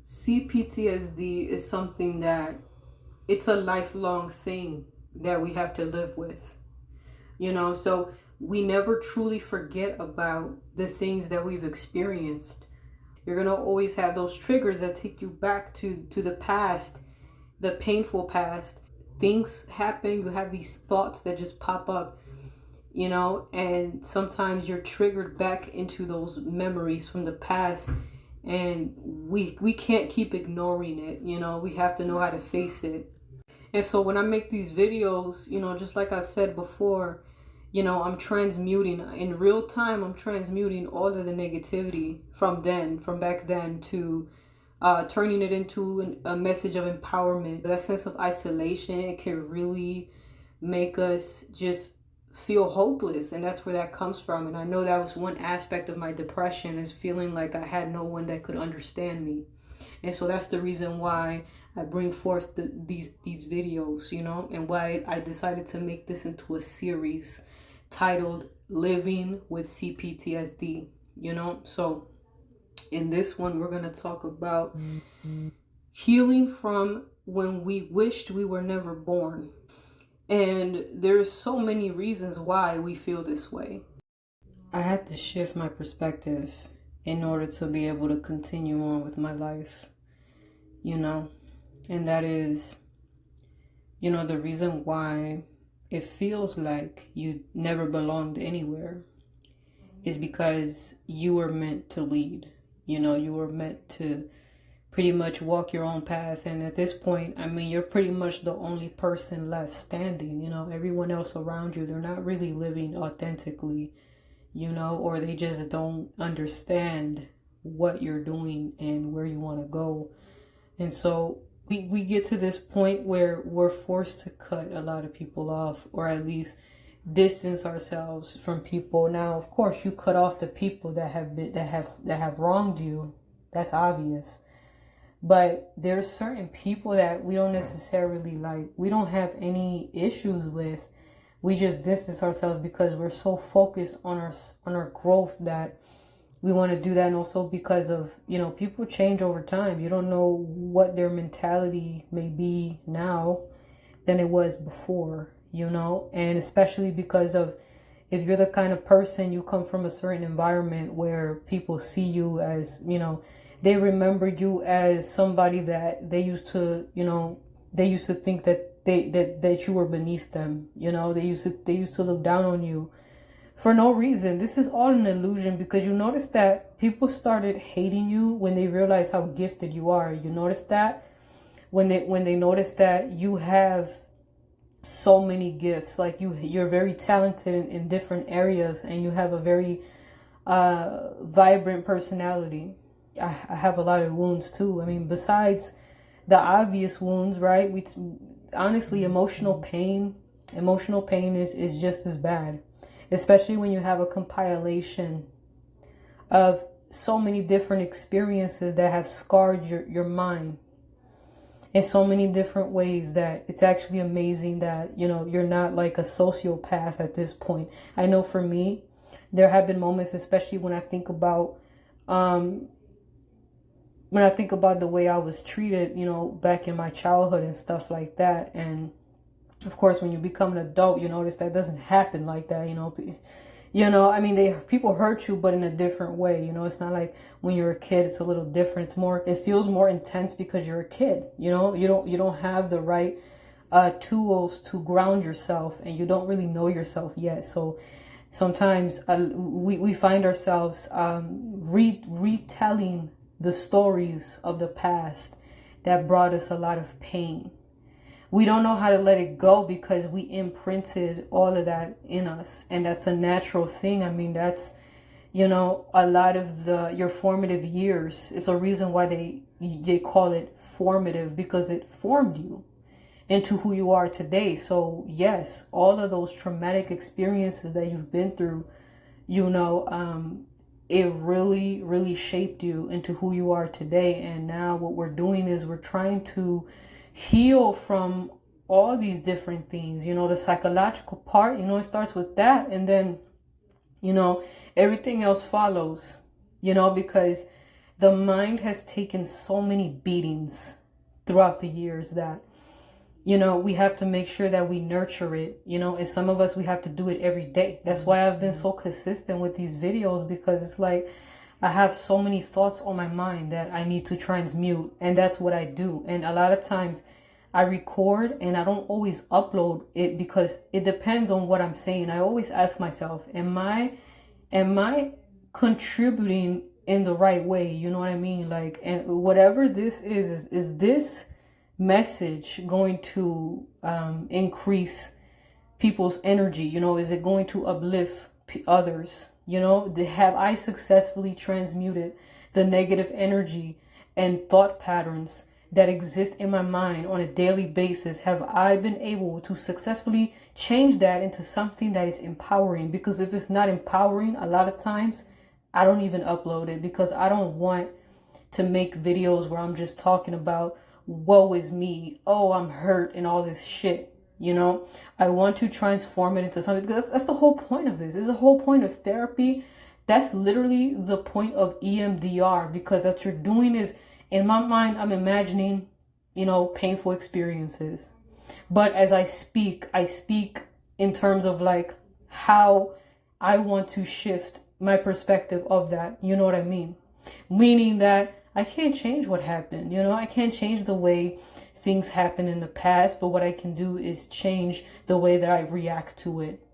CPTSD is something that it's a lifelong thing that we have to live with, so we never truly forget about the things that we've experienced. You're going to always have those triggers that take you back to the past, the painful past. Things happen, you have these thoughts that just pop up, and sometimes you're triggered back into those memories from the past, and we can't keep ignoring it. We have to know how to face it. And so when I make these videos, just like I've said before, I'm transmuting in real time. I'm transmuting all of the negativity from back then, to turning it into a message of empowerment. That sense of isolation, it can really make us just feel hopeless, and that's where that comes from. And I know that was one aspect of my depression, is feeling like I had no one that could understand me. And so that's the reason why I bring forth these videos, and why I decided to make this into a series titled Living with CPTSD. So in this one, we're going to talk about healing from when we wished we were never born. And there's so many reasons why we feel this way. I had to shift my perspective in order to be able to continue on with my life, and that is, the reason why it feels like you never belonged anywhere is because you were meant to lead. You were meant to pretty much walk your own path. And at this point, you're pretty much the only person left standing. Everyone else around you, they're not really living authentically, or they just don't understand what you're doing and where you want to go. And so we get to this point where we're forced to cut a lot of people off, or at least distance ourselves from people. Now, of course, you cut off the people that have wronged you. That's obvious. But there's certain people that we don't necessarily like. We don't have any issues with. We just distance ourselves because we're so focused on our growth that we want to do that. And also because of, people change over time. You don't know what their mentality may be now than it was before, and especially because of, if you're the kind of person, you come from a certain environment where people see you as, they remember you as somebody that they used to think that you were beneath them. They used to look down on you for no reason. This is all an illusion, because you notice that people started hating you when they realized how gifted you are. You notice that when they notice that you have so many gifts, like you're very talented in different areas, and you have a very vibrant personality. I have a lot of wounds too. Besides the obvious wounds, right? Honestly, emotional pain is just as bad, especially when you have a compilation of so many different experiences that have scarred your mind in so many different ways, that it's actually amazing that, you're not like a sociopath at this point. I know for me, there have been moments, especially when I think about the way I was treated, back in my childhood and stuff like that. And of course, when you become an adult, you notice that doesn't happen like that. People hurt you, but in a different way. It's not like when you're a kid, it's a little different. It feels more intense because you're a kid. You don't have the right tools to ground yourself, and you don't really know yourself yet. So sometimes we find ourselves retelling the stories of the past that brought us a lot of pain. We don't know how to let it go because we imprinted all of that in us. And that's a natural thing. That's, a lot of your formative years. It's a reason why they call it formative, because it formed you into who you are today. So yes, all of those traumatic experiences that you've been through, it really, really shaped you into who you are today. And now what we're doing is we're trying to heal from all these different things. The psychological part, it starts with that, and then everything else follows, because The mind has taken so many beatings throughout the years that, we have to make sure that we nurture it, and some of us, we have to do it every day. That's why I've been so consistent with these videos, because it's like I have so many thoughts on my mind that I need to transmute, and that's what I do. And a lot of times I record and I don't always upload it because it depends on what I'm saying. I always ask myself, am I contributing in the right way? You know what I mean? Like, and whatever this is this message going to increase people's energy? Is it going to uplift others? Have I successfully transmuted the negative energy and thought patterns that exist in my mind on a daily basis? Have I been able to successfully change that into something that is empowering? Because if it's not empowering, a lot of times I don't even upload it, because I don't want to make videos where I'm just talking about woe is me, oh, I'm hurt, and all this shit. I want to transform it into something, because that's the whole point of this. It's the whole point of therapy. That's literally the point of EMDR, because what you're doing is, in my mind, I'm imagining, painful experiences. But as I speak in terms of like how I want to shift my perspective of that. You know what I mean? Meaning that I can't change what happened. I can't change the way things happen in the past, but what I can do is change the way that I react to it.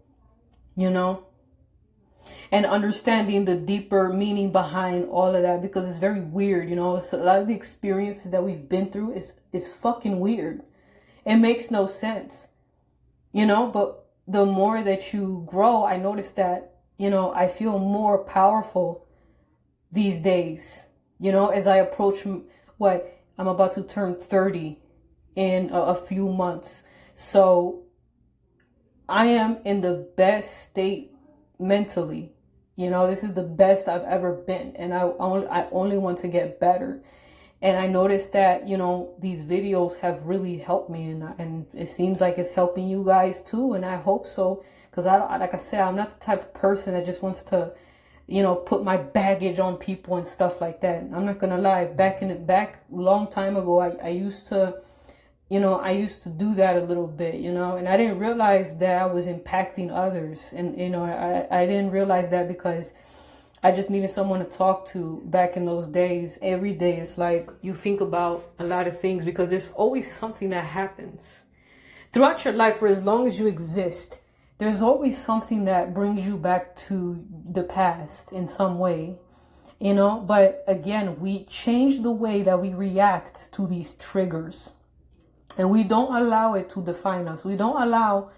And understanding the deeper meaning behind all of that, because it's very weird. So a lot of the experiences that we've been through is fucking weird. It makes no sense, but the more that you grow, I notice that, I feel more powerful these days, as I approach what I'm about to turn 30 in a few months. So I am in the best state mentally. This is the best I've ever been, and I only want to get better. And I noticed that, these videos have really helped me, and it seems like it's helping you guys too, and I hope so, because like I said, I'm not the type of person that just wants to, put my baggage on people and stuff like that. I'm not gonna lie, back a long time ago, I used to do that a little bit, and I didn't realize that I was impacting others. And, I didn't realize that because I just needed someone to talk to back in those days. Every day, it's like you think about a lot of things, because there's always something that happens throughout your life. For as long as you exist, there's always something that brings you back to the past in some way, but again, we change the way that we react to these triggers. And we don't allow it to define us. We don't allow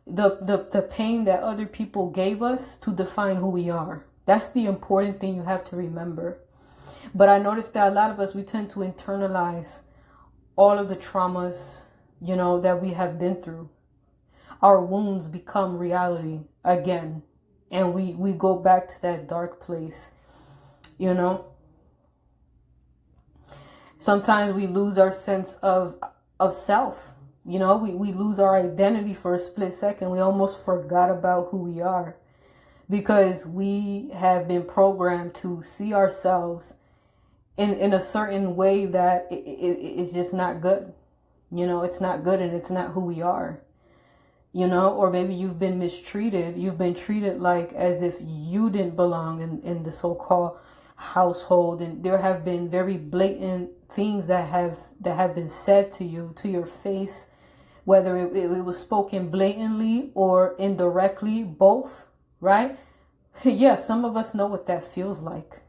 the pain that other people gave us to define who we are. That's the important thing you have to remember. But I noticed that a lot of us, we tend to internalize all of the traumas, that we have been through. Our wounds become reality again. And we go back to that dark place, Sometimes we lose our sense of self. We lose our identity for a split second. We almost forgot about who we are, because we have been programmed to see ourselves in a certain way that it's just not good. It's not good, and it's not who we are. Or maybe you've been mistreated. You've been treated like as if you didn't belong in the so-called household, and there have been very blatant things that have been said to you, to your face, whether it was spoken blatantly or indirectly, both, right? Yeah, some of us know what that feels like,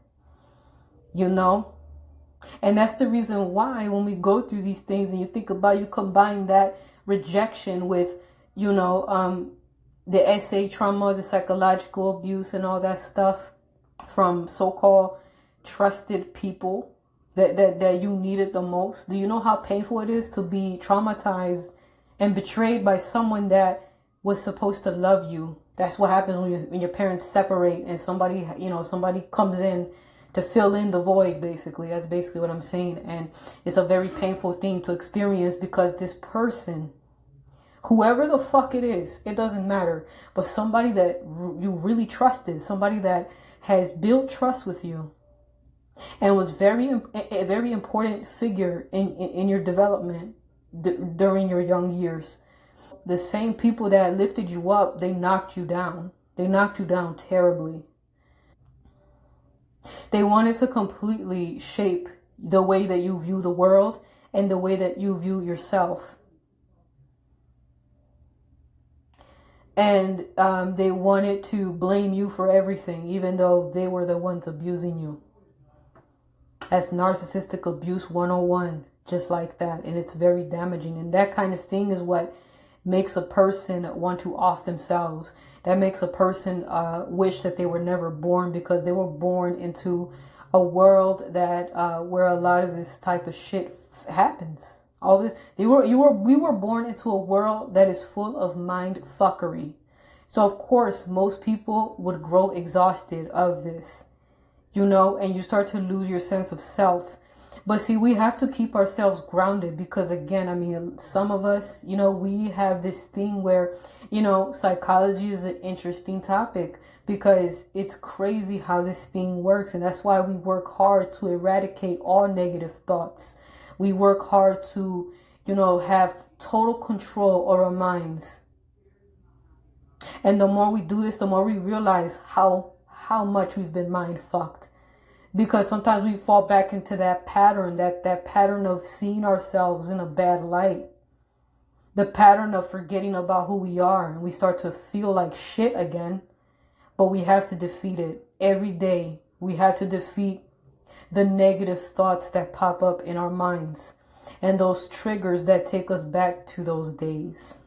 and that's the reason why when we go through these things, and you combine that rejection with, the SA trauma, the psychological abuse, and all that stuff from so-called trusted people that you needed the most. Do you know how painful it is to be traumatized and betrayed by someone that was supposed to love you? That's what happens when your parents separate and somebody comes in to fill in the void, basically. That's basically what I'm saying. And it's a very painful thing to experience, because this person, whoever the fuck it is, it doesn't matter, but somebody that you really trusted, somebody that has built trust with you, and was a very important figure in your development during your young years. The same people that lifted you up, they knocked you down. They knocked you down terribly. They wanted to completely shape the way that you view the world and the way that you view yourself. And they wanted to blame you for everything, even though they were the ones abusing you. That's narcissistic abuse 101, just like that. And it's very damaging. And that kind of thing is what makes a person want to off themselves. That makes a person wish that they were never born, because they were born into a world that where a lot of this type of shit happens. All this, we were born into a world that is full of mind fuckery. So of course, most people would grow exhausted of this, and you start to lose your sense of self. But see, we have to keep ourselves grounded, because again, I mean, some of us, we have this thing where, psychology is an interesting topic, because it's crazy how this thing works. And that's why we work hard to eradicate all negative thoughts. We work hard to, have total control over our minds. And the more we do this, the more we realize how much we've been mind fucked. Because sometimes we fall back into that pattern, that pattern of seeing ourselves in a bad light. The pattern of forgetting about who we are. And we start to feel like shit again. But we have to defeat it every day. We have to defeat the negative thoughts that pop up in our minds, and those triggers that take us back to those days.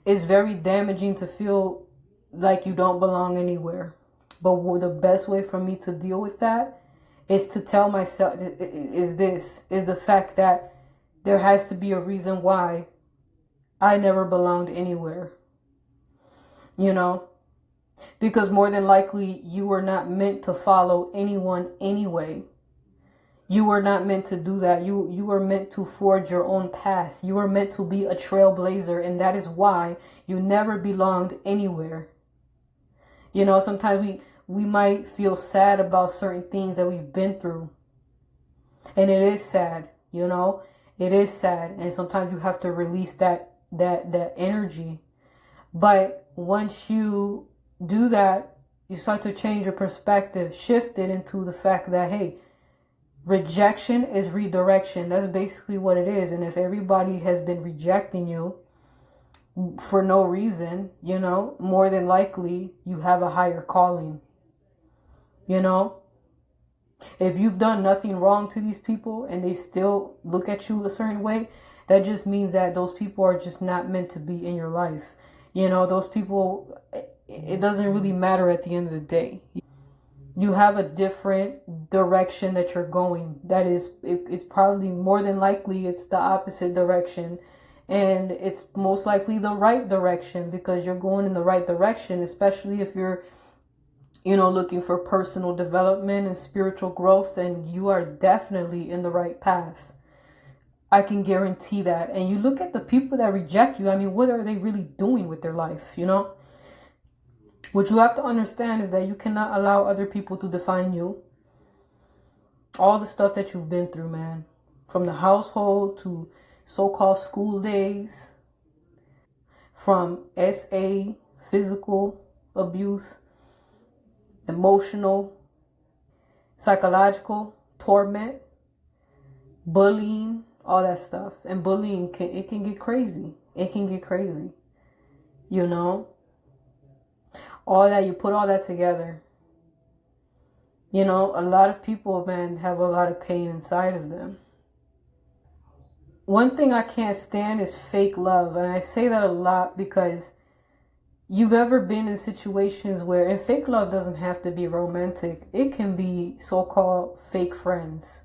It's very damaging to feel like you don't belong anywhere. But the best way for me to deal with that is to tell myself is the fact that there has to be a reason why I never belonged anywhere. Because more than likely, you were not meant to follow anyone anyway. You were not meant to do that. You were meant to forge your own path. You were meant to be a trailblazer, and that is why you never belonged anywhere. Sometimes we might feel sad about certain things that we've been through. And it is sad, It is sad. And sometimes you have to release that energy. But once you do that, you start to change your perspective, shift it into the fact that, hey, rejection is redirection. That's basically what it is. And if everybody has been rejecting you for no reason, more than likely you have a higher calling. If you've done nothing wrong to these people and they still look at you a certain way, that just means that those people are just not meant to be in your life. Those people, it doesn't really matter at the end of the day. You have a different direction that you're going. That is, it's probably more than likely it's the opposite direction. And it's most likely the right direction, because you're going in the right direction, especially if you're, looking for personal development and spiritual growth, then you are definitely in the right path. I can guarantee that. And you look at the people that reject you, I mean, what are they really doing with their life, What you have to understand is that you cannot allow other people to define you. All the stuff that you've been through, man. From the household to so-called school days. From SA, physical abuse, emotional, psychological torment, bullying, all that stuff. And bullying, it can get crazy. It can get crazy. All that, you put all that together. A lot of people, man, have a lot of pain inside of them. One thing I can't stand is fake love. And I say that a lot because you've ever been in situations where, and fake love doesn't have to be romantic. It can be so-called fake friends,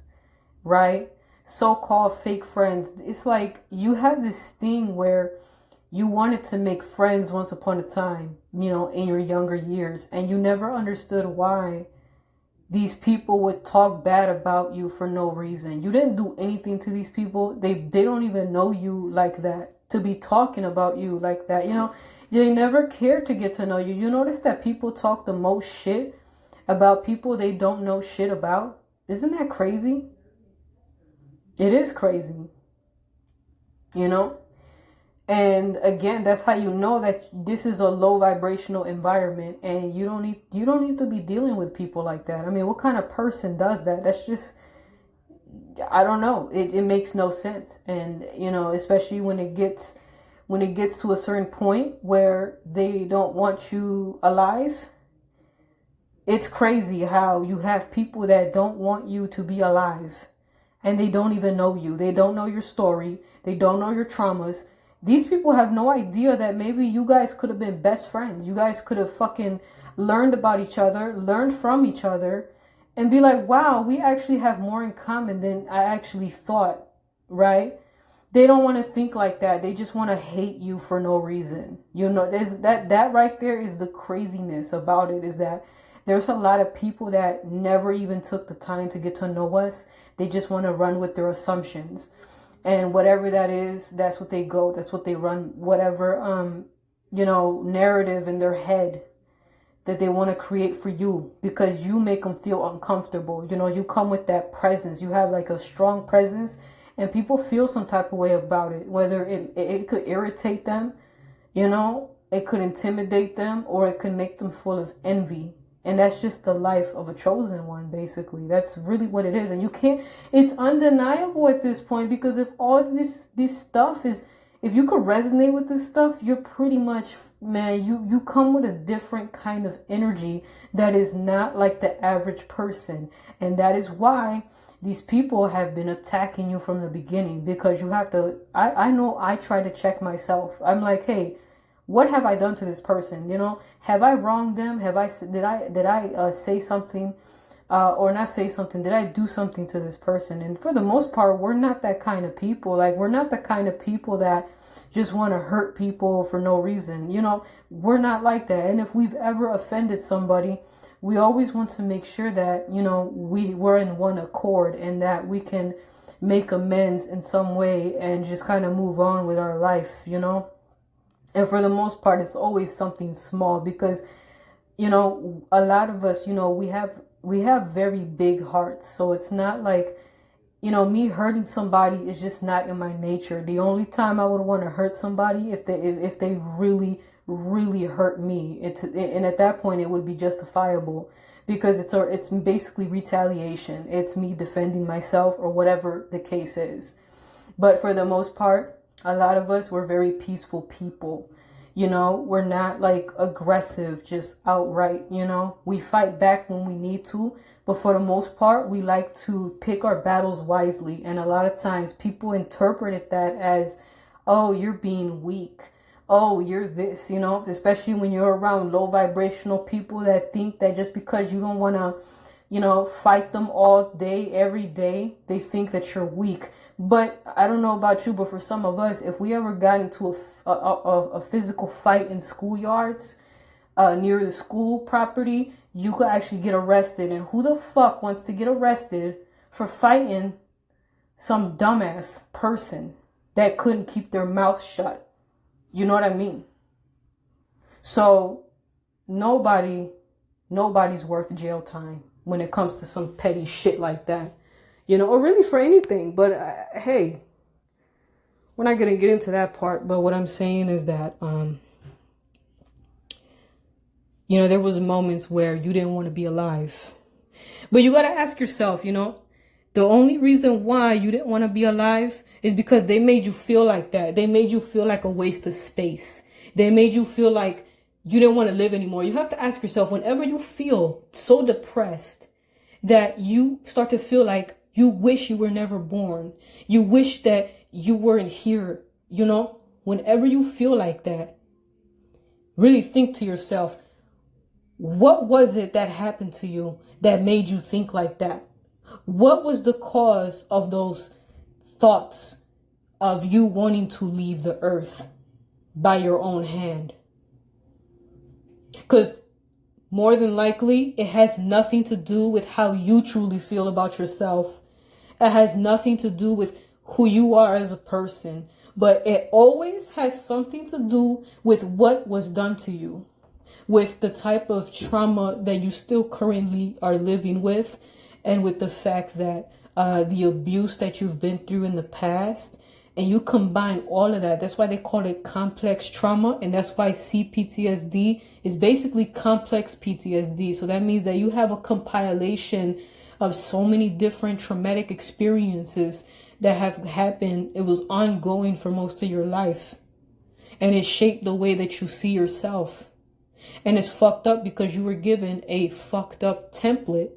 right? So-called fake friends. It's like you have this thing where you wanted to make friends once upon a time, in your younger years, and you never understood why these people would talk bad about you for no reason. You didn't do anything to these people. They don't even know you like that to be talking about you like that. They never care to get to know you. You notice that people talk the most shit about people they don't know shit about? Isn't that crazy? It is crazy. You know? And again, that's how you know that this is a low vibrational environment, and you don't need to be dealing with people like that. I mean, what kind of person does that? That's just, I don't know. It makes no sense. And you know, especially when it gets to a certain point where they don't want you alive. It's crazy how you have people that don't want you to be alive, and they don't even know you. They don't know your story. They don't know your traumas. These people have no idea that maybe you guys could have been best friends. You guys could have fucking learned about each other, learned from each other, and be like, wow, we actually have more in common than I actually thought, right? They don't want to think like that. They just want to hate you for no reason. You know, that right there is the craziness about it, is that there's a lot of people that never even took the time to get to know us. They just want to run with their assumptions. And whatever that is, that's what they go. That's what they run. Whatever, narrative in their head that they want to create for you, because you make them feel uncomfortable. You know, you come with that presence. You have like a strong presence, and people feel some type of way about it. Whether it could irritate them, you know, it could intimidate them, or it could make them full of envy. And that's just the life of a chosen one, basically. That's really what it is. And you can't, it's undeniable at this point, because if all this stuff is, if you could resonate with this stuff, you're pretty much, man, you come with a different kind of energy that is not like the average person. And that is why these people have been attacking you from the beginning, because you have to, I know I try to check myself. I'm like, hey, what have I done to this person? You know, have I wronged them? Did I say something, or not say something? Did I do something to this person? And for the most part, we're not that kind of people. Like, we're not the kind of people that just want to hurt people for no reason. You know, we're not like that. And if we've ever offended somebody, we always want to make sure that, you know, we're in one accord, and that we can make amends in some way and just kind of move on with our life, you know. And for the most part, it's always something small, because, you know, a lot of us, you know, we have very big hearts. So it's not like, you know, me hurting somebody is just not in my nature. The only time I would want to hurt somebody if they really, really hurt me. And at that point, it would be justifiable, because it's basically retaliation. It's me defending myself, or whatever the case is. But for the most part, a lot of us, we're very peaceful people. You know, we're not like aggressive, just outright, you know. We fight back when we need to, but for the most part, we like to pick our battles wisely. And a lot of times people interpret that as, oh, you're being weak. Oh, you're this, you know, especially when you're around low vibrational people that think that just because you don't want to, you know, fight them all day, every day, they think that you're weak. But I don't know about you, but for some of us, if we ever got into a physical fight in schoolyards, near the school property, you could actually get arrested. And who the fuck wants to get arrested for fighting some dumbass person that couldn't keep their mouth shut? You know what I mean? So nobody's worth jail time when it comes to some petty shit like that. You know, or really for anything. But hey, we're not going to get into that part. But what I'm saying is that, you know, there was moments where you didn't want to be alive. But you got to ask yourself, you know, the only reason why you didn't want to be alive is because they made you feel like that. They made you feel like a waste of space. They made you feel like you didn't want to live anymore. You have to ask yourself, whenever you feel so depressed that you start to feel like you wish you were never born, you wish that you weren't here, you know, whenever you feel like that, really think to yourself, what was it that happened to you that made you think like that? What was the cause of those thoughts of you wanting to leave the earth by your own hand? Because more than likely, it has nothing to do with how you truly feel about yourself. It has nothing to do with who you are as a person. but it always has something to do with what was done to you, with the type of trauma that you still currently are living with, and with the fact that the abuse that you've been through in the past, and you combine all of that. That's why they call it complex trauma, and that's why CPTSD is basically complex PTSD. So that means that you have a compilation of so many different traumatic experiences that have happened. It was ongoing for most of your life, and it shaped the way that you see yourself. And it's fucked up because you were given a fucked up template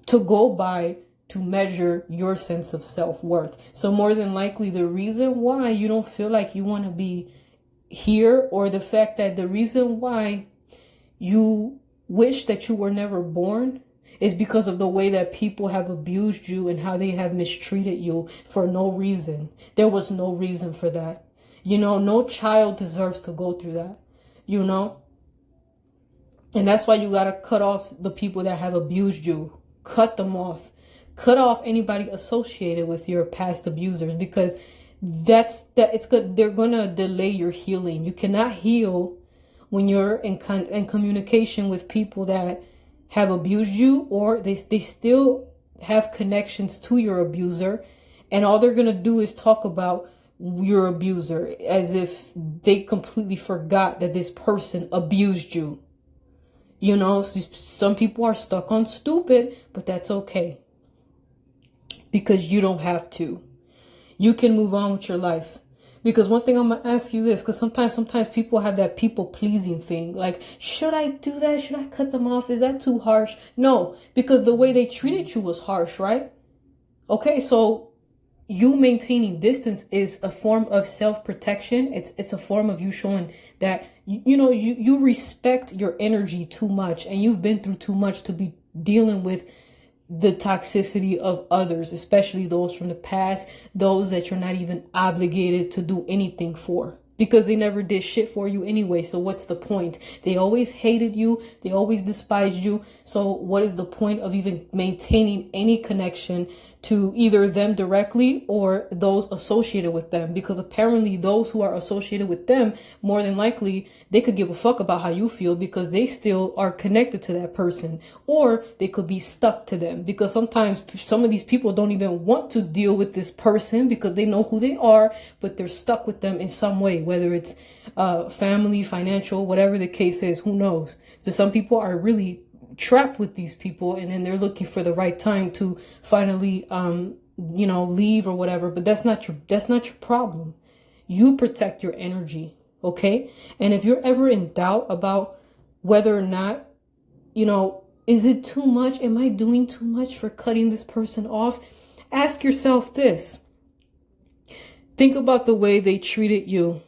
to go by to measure your sense of self-worth. So more than likely, the reason why you don't feel like you want to be here, or the fact that the reason why you wish that you were never born, is because of the way that people have abused you and how they have mistreated you for no reason. There was no reason for that. You know, no child deserves to go through that, you know? And that's why you got to cut off the people that have abused you. Cut them off. Cut off anybody associated with your past abusers, because it's good. They're going to delay your healing. You cannot heal when you're in communication with people that have abused you, or they still have connections to your abuser, and all they're going to do is talk about your abuser as if they completely forgot that this person abused you. You know, some people are stuck on stupid, but that's okay, because you don't have to. You can move on with your life. Because one thing I'm going to ask you this, because sometimes people have that people pleasing thing. Like, should I do that? Should I cut them off? Is that too harsh? No, because the way they treated you was harsh, right? Okay, so you maintaining distance is a form of self-protection. It's a form of you showing that, you respect your energy too much, and you've been through too much to be dealing with the toxicity of others, especially those from the past, those that you're not even obligated to do anything for, because they never did shit for you anyway. So what's the point? They always hated you. They always despised you. So what is the point of even maintaining any connection to either them directly or those associated with them? Because apparently those who are associated with them, more than likely, they could give a fuck about how you feel, because they still are connected to that person, or they could be stuck to them, because sometimes some of these people don't even want to deal with this person because they know who they are, but they're stuck with them in some way, whether it's family, financial, whatever the case is, who knows? But some people are really trapped with these people, and then they're looking for the right time to finally leave or whatever. But that's not your problem. You protect your energy, okay? And if you're ever in doubt about whether or not, is it too much? Am I doing too much for cutting this person off? Ask yourself this. Think about the way they treated you.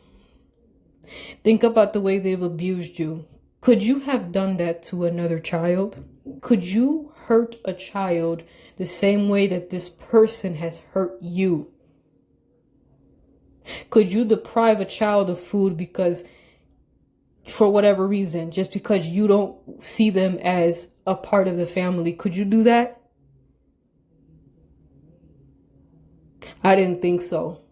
Think about the way they've abused you. Could you have done that to another child? Could you hurt a child the same way that this person has hurt you? Could you deprive a child of food because, for whatever reason, just because you don't see them as a part of the family? Could you do that? I didn't think so.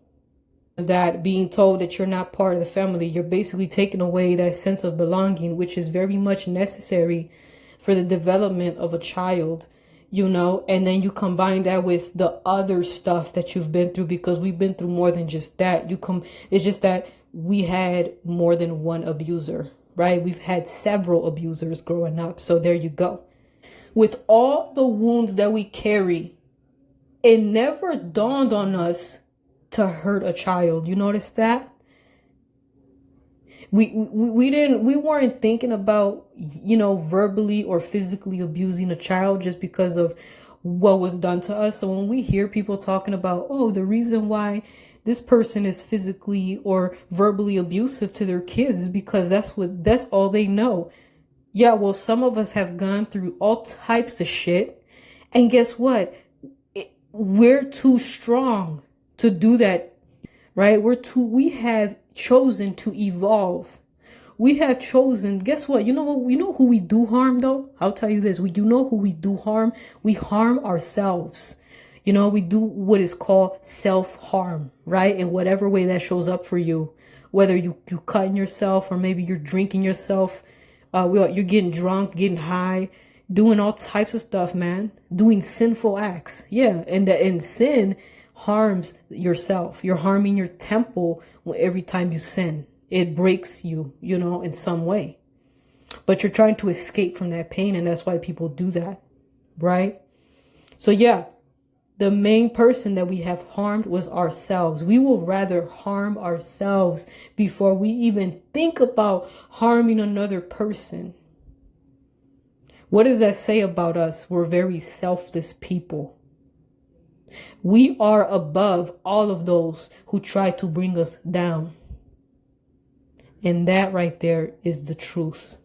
That being told that you're not part of the family, you're basically taking away that sense of belonging, which is very much necessary for the development of a child, and then you combine that with the other stuff that you've been through, because we've been through more than just that. It's just that we had more than one abuser, right? We've had several abusers growing up. So there you go. With all the wounds that we carry, it never dawned on us to hurt a child. You notice that? We weren't thinking about, verbally or physically abusing a child just because of what was done to us. So when we hear people talking about, the reason why this person is physically or verbally abusive to their kids is because that's all they know. Yeah, well, some of us have gone through all types of shit, and guess what? We're too strong to do that, right? We have chosen to evolve. We have chosen, guess what? You know who we do harm though? I'll tell you this. You know who we do harm? We harm ourselves. You know, we do what is called self-harm, right? In whatever way that shows up for you, whether you cutting yourself, or maybe you're drinking yourself, you're getting drunk, getting high, doing all types of stuff, man, doing sinful acts. Yeah. And sin harms yourself. You're harming your temple every time you sin. It breaks you, you know, in some way. But you're trying to escape from that pain, and that's why people do that, right? So yeah, the main person that we have harmed was ourselves. We will rather harm ourselves before we even think about harming another person. What does that say about us? We're very selfless people. We are above all of those who try to bring us down. And that right there is the truth.